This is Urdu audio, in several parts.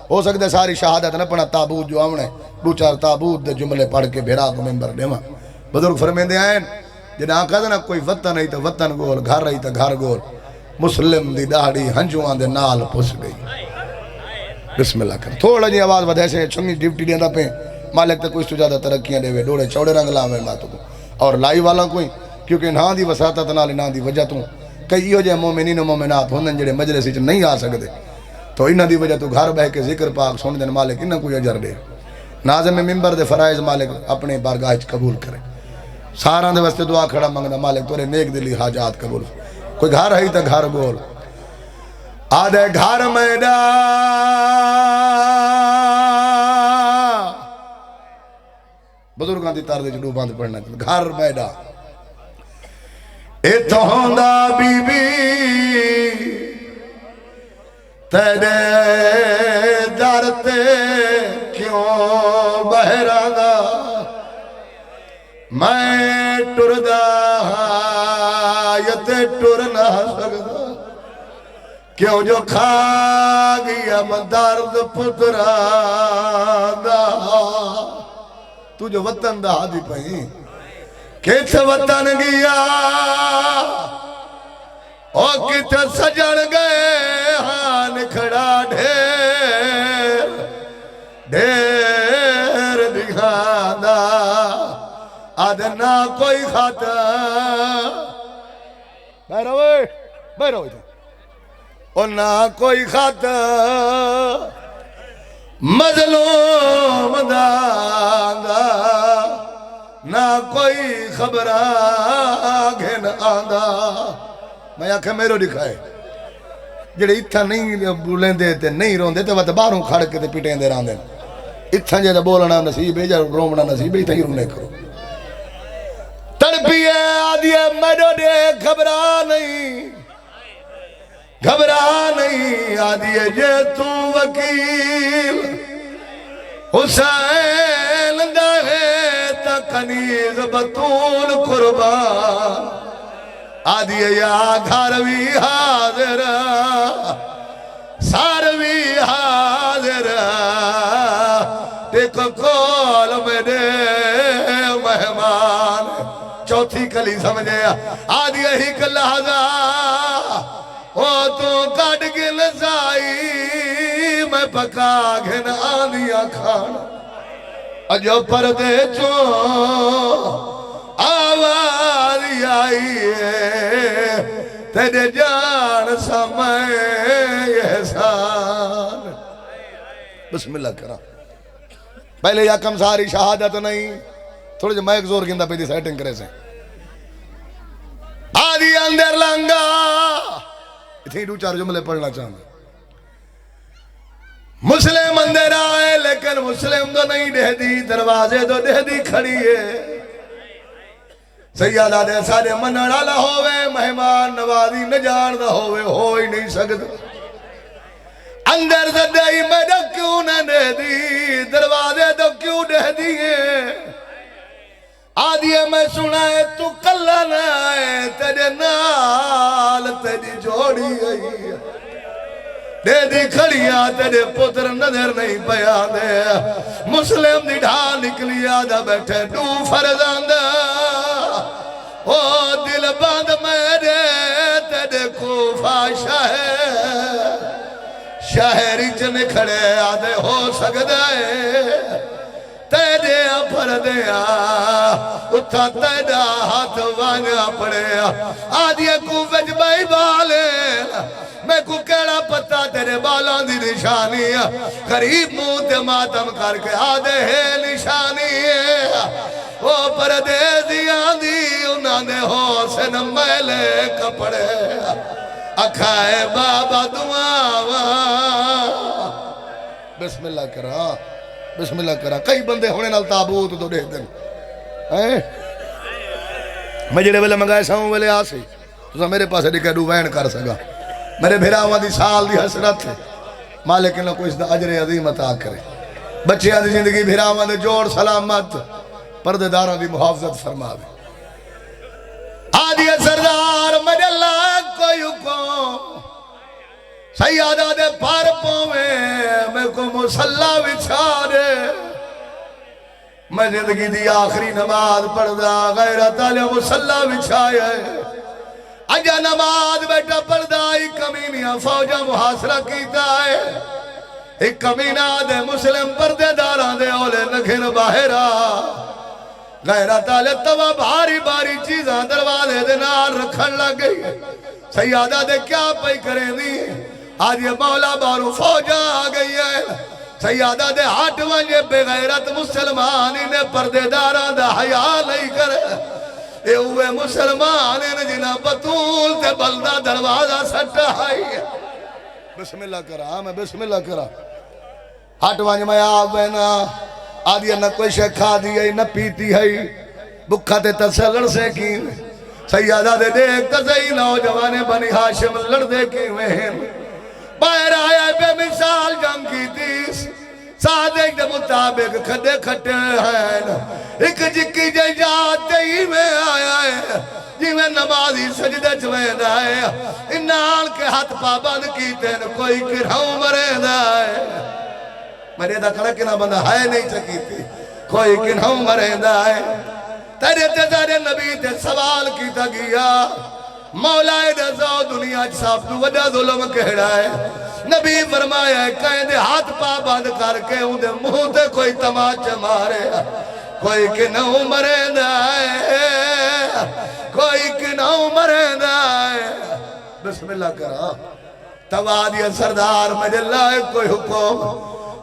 ہو سکتا ساری شہادت نہ پڑھا تابوت جو آمنے دو چار تابوت دے جملے پڑھ کے بھیرا کو ممبر دیواں بزرگ فرمیندے آئین جنہاں کہا نا کوئی وطن نہیں تو وطن گول گھر رہی تو گھر گول مسلم دی داڑھی ہنجوان دے نال پس گئی بسم اللہ کر تھوڑا جی آواز بدھے سے چھنگی ڈیوٹی دیں دا پہ مالک تے کوئی سجادہ ترقیاں دے وے ڈوڑے چوڑے رنگ لاوے ماتو کو اور لائی والا کوئی کیونکہ نہ دی وساطت نال نہ دی وجہ تو کئی ہو جائے مومنین و مومنات ہوندن جڑے مجلس وچ نہیں آ سکدے تو انہاں دی وجہ تو گھر بہ کے ذکر پاک سن دین مالک انہاں کوئی اجر دے ناظم ممبر دے فرائض مالک اپنے بارگاہ وچ قبول کرے ساراں دے واسطے دعا کھڑا منگدا مالک تورے نیک دلی حاجات قبول کوئی گھر ہے تے گھر گول آدھے گھر میڈا بزرگاں دی تار دے جڑو باندھ پڑھنا گھر میڈا ایتھوں ہوندا بی بی تیرے در تے کیوں بہراں دا میں ٹردا یتے ٹر نہ سکدا کیوں جو کھا گیا میں درد پترا دا تو جو وطن دا دی پہیں کت وطن گیا اور کت سجن گئے ہاں نکھڑا ڈھیر ڈھیر دکھانا آدھنا کوئی خاطر بہرو اور نہ کوئی خاطر مظلوم دانگا نہ کوئی خبر آگھن آنگا میں آکھا میرو دکھائے جڑے اتھا نہیں بولیں دے تے نہیں رون دے تے وقت باروں کھڑ کے تے پیٹیں دے ران دے اتھا جے بولنا نصیب ہے جا رومنا نصیب ہے اتھا ہی رونے کرو تڑپی ہے آدھی میرو دے خبرہ نہیں گھبرا نہیں آدھی جے تو وکیل حسین دہے تا کنیز بطول قربان آدھی یا گھروی حاضر ساروی حاضر دیکھو کول میں دے مہمان چوتھی کلی سمجھے آدھی ہی کلہذا او تو کٹ گل زائی میں پکا گھن آنیا کھانا اجو پردے چون آواز آئی ہے تیرے جان سمائے احسان بسم اللہ کرا پہلے یا کم ساری شہادت نہیں تھوڑے جو مائک زور گندہ پہ دی سیٹنگ کرے سے آدھی اندر لنگا اتنی دو چار جملے پڑھنا چاہنا مسلم اندر آئے لیکن مسلم تو نہیں دہ دی دروازے تو دہ دی کھڑی ہے سیادہ دے سارے منڑالا ہوئے مہمان نوازی نجان دا ہوئے ہو ہی نہیں سکتا اندر سے دہی میں دہ کیوں نہ دہ دی دروازے تو کیوں دہ دیئے آدھی میں سنائے تو کلہ نہ آئے تیرے نال تیری جوڑی گئی دے دی کھڑیاں تیرے پتر نظر نہیں پیا دے مسلم دی ڈھال نکلی آدھا بیٹھے دو فرزاندہ او دل باندھ میرے تیرے کوفہ شہری چنے کھڑے آدھے ہو سکتا ہے تیرے اپر دیا اتھا تیرا ہاتھ وانگا پڑے آدھے کو وج بائی بالے میں کو کیڑا پتا تیرے بالان دی نشانی غریب موت ماتم کر کے آدھے ہے نشانی وہ پردیزیاں دی انہاں نے حسن میلے کپڑے اکھائے بابا دعا بسم اللہ کرا بسم اللہ کرا کئی بندے ہونے نال تابوت تو دے دن میں جڑے ویلے منگائے ساؤں ویلے آسی تو میرے پاس دکھے دو وین کر سکا میرے بھیراوہ دی سال دی حسرت ہے مالک انہوں کو اس دا عجر عظیم عطا کرے بچیاں دی زندگی بھیراوہ دے جوڑ سلامت پردے داروں دی محافظت فرما دے آدھی سردار مجھے اللہ کوئی حکم سیادہ دے پار پویں میں کو مسلح بچھا دے میں زندگی دی آخری نماز پڑھ دا غیرت علی مسلح بچھایا ہے اجا نماز بیٹا پڑھ دا ایک کمینیاں فوجہ محاصرہ کیتا ہے ایک کمینہ دے مسلم پردے داران دے اولے نکھن باہرہ غیرت علی توا بھاری بھاری چیزاں دروازے دے نار رکھن لگ گئی سیادہ دے کیا پئی کریں دی آج یہ مولا بارو فوجہ آ گئی ہے سیادہ دے ہاتھ ونجے بے غیرت مسلمانی نے پردے داران دا حیاء نہیں کرے اے ہوئے مسلمانی نے جنہ بطول تے بلدہ دروازہ سٹھا ہے بسم اللہ کرا میں بسم اللہ کرا ہاتھ ونجے میں آوینا آدھی نہ کوئی شے کھا دی ہے نہ پیتی ہے بکھا تے تسلڑ سے کی سیادہ دے دیکھ تزئی نوجوانے بنی ہاشم لڑ دے کی وہیں باہر آیا بے مثال جنگ کی تیس سادے دے مطابق کھڑے کھٹے ہیں ایک جکی جے جاتے ہی میں آیا ہے جی میں نمازی سجدے چویں دائے انال کے ہاتھ پابند کیتے ہیں کوئی کرہوں مرے دائے میرے دا کھڑا کنا بندہ ہے نہیں چکی تھی کوئی کنہوں مرے دائے تیرے تیرے نبی تے سوال کیتا گیا مولا رضا دنیا صاحب تو وجہ ظلم کہڑا ہے نبی فرمایا ہے کہیں دے ہاتھ پا بند کر کے ان دے منہ تے کوئی تماچے مارے کوئی کنہوں مرے دائے کوئی کنہوں مرے دائے بسم اللہ کرا توادی سردار مجلہ کوئی حکم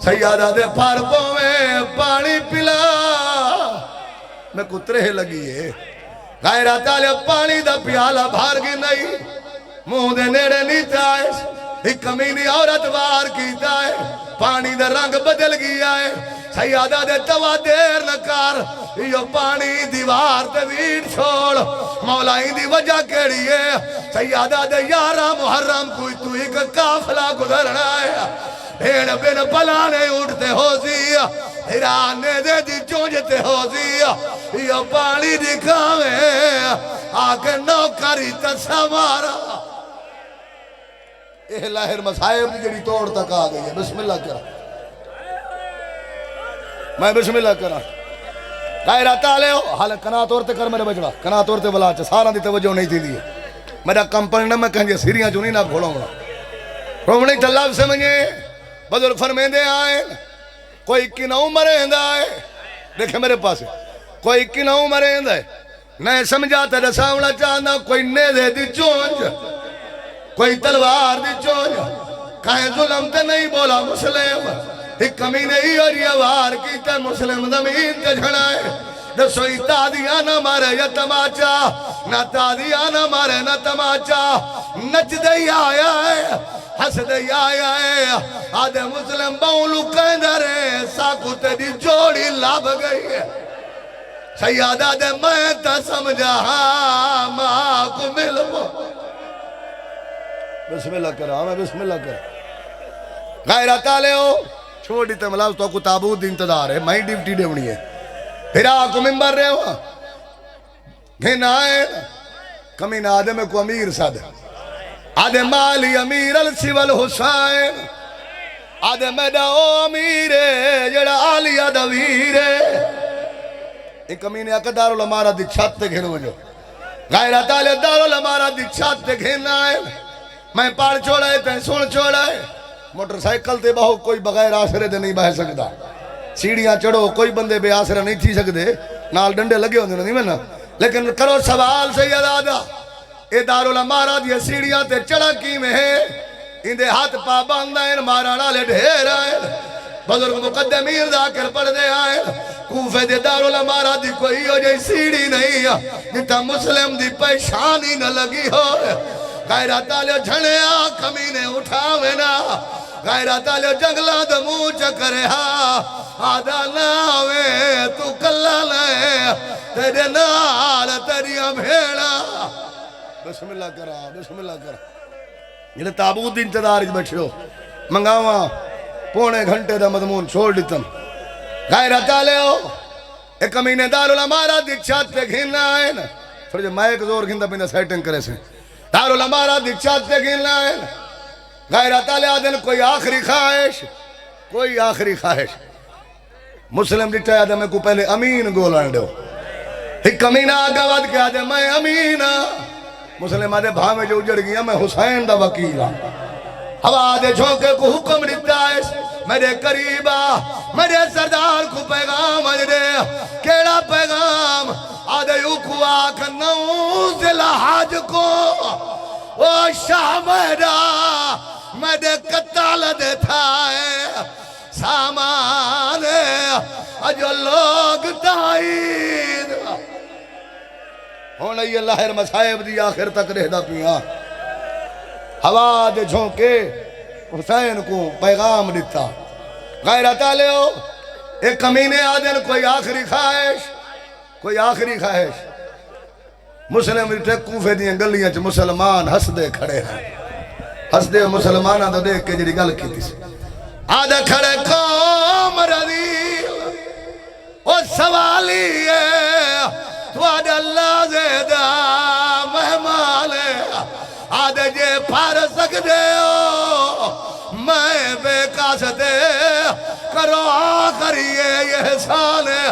سیادہ دے پھارپوں میں پانی پلا میں کترے لگی ہے غیرت علی پانی دا پیالہ بھارگی نہیں منہ دے نیڑے نہیں تائے ایک کمینی عورت وار کیتا ہے پانی دا رنگ بدل گیا ہے سیادہ دے توا دیر نکار یہ پانی دیوار تے ویڑ چھوڑ مولائی دی وجہ کیڑی ہے سیادہ دے یارہ محرم کوئی تو ایک کافلہ گزرنا ہے بھیڑ بن پلانے اٹھتے ہو زیا ہرانے دے دی چونجتے ہو زیا یہ پانی دکھاوے آکے نوکری تسامارا اے لاہر مسائب جڑی توڑ تک آ گئی ہے بسم اللہ کرا میں بسم اللہ کرا غیرت آلے ہو حال کنا توڑتے کر میرے بچڑا کنا توڑتے بلا چا سارا دی توجہ نہیں تھی دیئے میرا کمپنی نہ میں کہیں سیریاں چونی نہ بھولوں گا رومنی تلاب سے مجھے بزرگ فرمیندے آئے کوئی کنہوں مرے آئے دیکھیں میرے پاس کوئی کنہوں مرے آئے نہیں سمجھاتا رساونا چاہنا کوئی نیدے دی چونج کوئی تلوار دی چونج کہیں ظلم تے نہیں بولا مسلم ایک کمینے ہی اور یہ وار کیتا مسلم زمین تے جھڑائے دسوئی تادیاں نہ مارے یا تماچا نہ تادیاں نہ مارے نہ تماچا نچ دے آیا ہے ہس دے آیا ہے آدھے مسلم باؤلو کہندر ہے ساکو تے دی جوڑی لاب گئی ہے سیادہ دے میں تا سمجھا ماں کو ملو بسم اللہ کرا میں بسم اللہ کرا غیرت آلے ہو چھوڑی تے ملاز تو کو تابوت دی انتظار ہے میں ڈیوٹی دیونی ہے پھر آکو ممبر رہے ہوا گھن آئے کمین آدم کو امیر ساد آدم مالی امیر السیول حسین آدم داؤ امیر جڑا آلیہ دویر ایک کمین آکا دارالعمارہ دی چھت تے گھنو جو غیرت آلے دارالعمارہ دی چھت تے گھن آئے میں پار چھوڑائے تے سن چھوڑائے موٹر سائیکل تے بہو کوئی بغیر آسرے دے نہیں بہ سکتا سیڑیاں چڑھو کوئی بندے بے آسرہ نہیں تھی سکتے نال ڈنڈے لگے ہوندے نہیں میں نا لیکن کرو سوال سید آدھا اے دارالعمارہ دی سیڑیاں تے چڑھا کی میں ہے ان دے ہاتھ پا باندھا ان مارانا لے ڈھیر آئے بزرگ مقدمیر ذاکر پڑھ دے آئے کوفے دے دارالعمارہ دی کوئی ہو جائے سیڑی نہیں جتا مسلم دی پیشانی نہ لگی ہو غیرت آلے جھنے کمینے اٹھاوے نا غیرت آلے جنگلہ دمو چکرے آدھا ناوے تو کلا لے تیرے نال تیریاں بھیڑا بسم اللہ کرا بسم اللہ کرا یہ تابوت دی انتظار بیٹھے ہو منگاواں پونے گھنٹے دا مضمون چھوڑ دیتن غیرت آلے ہو ایک کمینے دارالعمارہ دی چھت تے گھننا آئے نا پھر جو مائک زور گھندا پیندہ سیٹنگ کرے سے دارالعمارہ دی چھت تے گھننا آئے نا غیرت والے آدھن کوئی آخری خواہش، کوئی آخری خواہش. مسلم ڈٹھا آدھے میں کو پہلے امین گولن دو. ایک امین آگا ود کے آدھے میں امین. مسلم آدھے بھا میں جو اجڑ گیا میں حسین دا وکیل ہوں. ہوا آدھے جھونکے کو حکم دیتا ہے میرے قریبا میرے سردار کو پیغام دے. کیڑا پیغام؟ آدھے یوں کو آکھ نوز الحاج کو او شاہ میرا میرے قتال دیتا ہے سامان جو لوگ تائید ہونا. یہ لاہر مسائب دی آخر تک رہدا پیا. ہوا دے جھونکے حسین کو پیغام دیتا. غیرت والے ہو ایک کمینے آدن کوئی آخری خواہش، کوئی آخری خواہش. مسلم ریٹھے کوفے دیاں گلیاں چ مسلمان ہس دے کھڑے ہیں. ہس دے مسلمانہ دا دیکھ کے جڑی گل کی تھی آدھا کھڑے قوم رضی او سوالی ہے تو آدھا اللہ زیدہ مہمان ہے. آدھے جے پھار سکتے ہو میں بے کاستے کرو آخریے یہ حسان ہے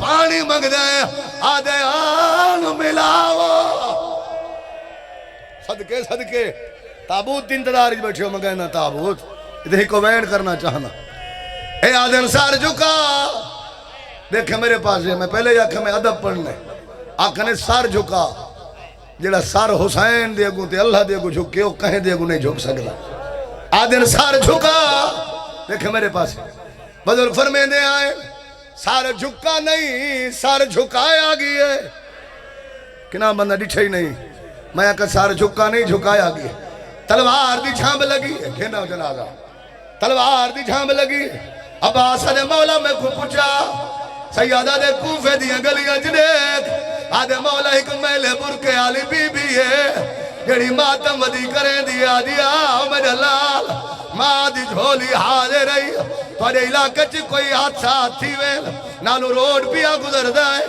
پانی مانگ دے. آدھے آن ملاو صدقے صدقے. تابوت دی انتظار ہی بیٹھے ہو میں کہنا تابوت ادھے کو وین کرنا چاہنا. اے آدھن سار جھکا دیکھیں میرے پاس ہے. میں پہلے آکھا میں ادب پڑھنے آکھا نے سار جھکا. جڑا سار حسین دے گو تے اللہ دے گو جھکے وہ کہیں دے گو نہیں جھک سکتا. آدھن سار جھکا دیکھیں میرے پاس بزرگ فرمے دے آئے سار جھکا نہیں سار جھکایا گئے. کنا بندہ ڈٹھے ہی نہیں. میں آکھا سار جھکا نہیں جھکایا گئے. تلوار دی جھامب لگی ہے گھنہ جنازہ تلوار دی جھامب لگی. عباس نے مولا میں کو پوچھا سیادہ دے کوفے دیاں گلیاں جنیک آدھے مولا ایک میلے برکے آلی بی بی ہے جڑی ماتم ودی کریں دیا دیا میرے لال ماں دی جھولی حاضر رہی. توڑے علاقہ چی کوئی حادثہ تھی ویل نالو روڈ پیا گزر دائے.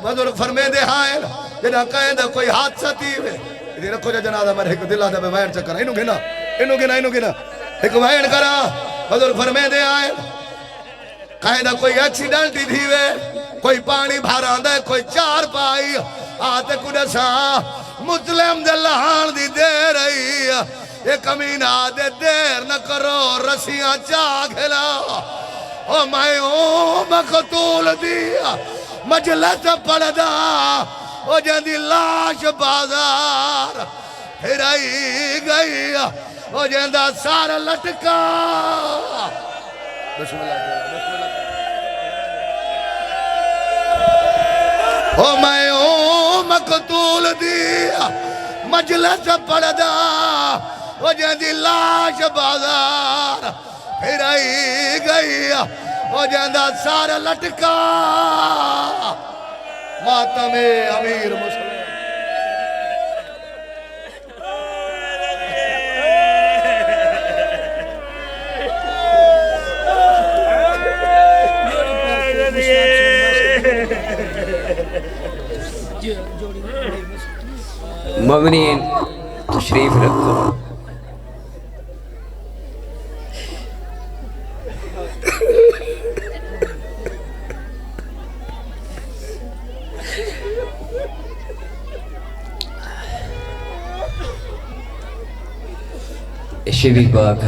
بزرگ فرمے دے ہائیں جنہاں کہیں دے کوئی حادثہ تھی ویل یہ رکھو جا جنازہ میں ایک دل آدھے میں وین چکر انہوں گنا ایک وین کرا. بزرگ فرمے دے آئیں کہیں دا کوئی ایکسیڈنٹ ہی تھی وے کوئی پانی بھاران دے کوئی چار پائی آتے کڑے سا مسلم دے لہان دی دے رہی. ایک امین آدھے دیر نہ کرو رسیاں چاہ کھلا او میں مقتول دیا مجلس پڑھ دا او جندی لاش بازار پھرائی گئی او جندہ سارا لٹکا. بسم اللہ او میں مقتول دیا مجلس پڑھ دا او جندی لاش بازار پھرائی گئی او جندہ سارا لٹکا. ماتم امیر مسلم مومنین تشریف رکھو. شبی پاک